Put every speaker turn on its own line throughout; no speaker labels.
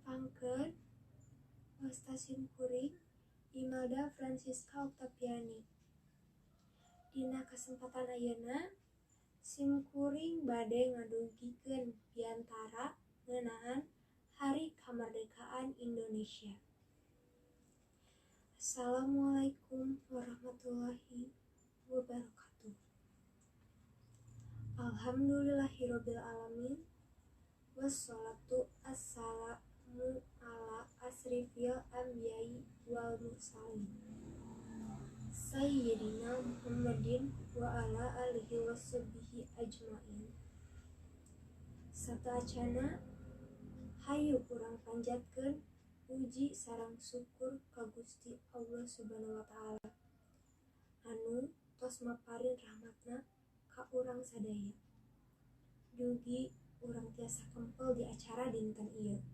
Pangkeun wasta simkuring Imelda Francisca Oktaviani. Dina kesempatan ayeuna simkuring bade ngadugikeun piantara ngeunaan Hari Kamardikaan Indonesia. Assalamualaikum warahmatullahi wabarakatuh. Alhamdulillahirabbil alamin. Wassalatu assalamu ala asrifil anbiya'i wal mursalin Sayyidina Muhammadin wa ala alihi washabihi ajmain. Sataacana hayu urang panjatkeun puji sareng syukur ka Gusti Allah Subhanahu wa taala anu tos maparin rahmatna ka urang sadaya. Dugi urang tiasa kempel di acara dinten ieu.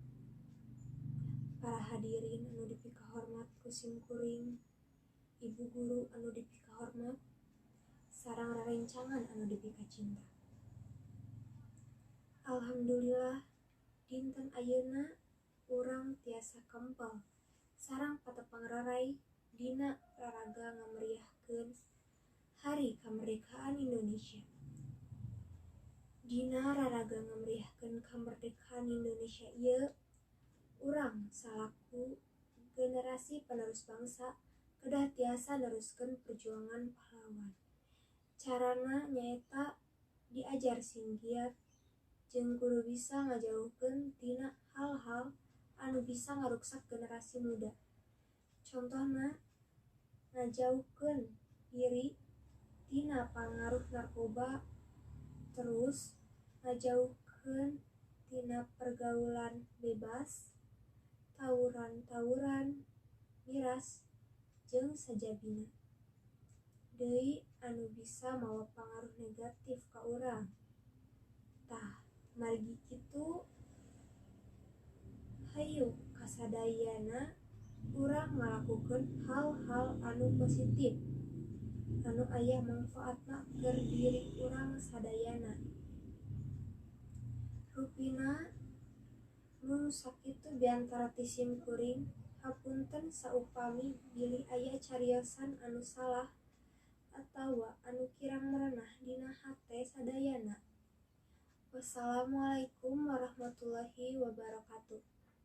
Para hadirin anu dipika hormat ku simkuring, ibu guru anu dipika hormat, sareng rarencangan anu dipika cinta. Alhamdulillah dinten ayeuna urang tiasa kempel sareng patepang rarai dina raraga ngameriahkeun Hari Kamardikaan Indonesia. Dina raraga ngameriahkeun kamardikaan Indonesia ieu, urang salaku generasi penerus bangsa kedah tiasa neruskeun perjuangan pahlawan. Carana nyaeta diajar sing giat jeung kudu bisa ngajauhkeun tina hal-hal anu bisa ngaruksak generasi muda. Contohna ngajauhkeun diri tina pangaruh narkoba, terus ngajauhkeun tina pergaulan bebas, tawuran-tawuran, miras, jeung sajabina. Deui anu bisa mawa pangaruh negatif ka urang. Tah, margi kitu hayu kasadayana urang ngalakukeun hal-hal anu positif anu aya mangfaatna keur diri urang sadayana. Rupina nu sakitu biantara ti simkuring hapunten saupami bilih aya cariosan anu salah atawa anu kirang merenah dina hate sadayana. Wassalamualaikum warahmatullahi wabarakatuh.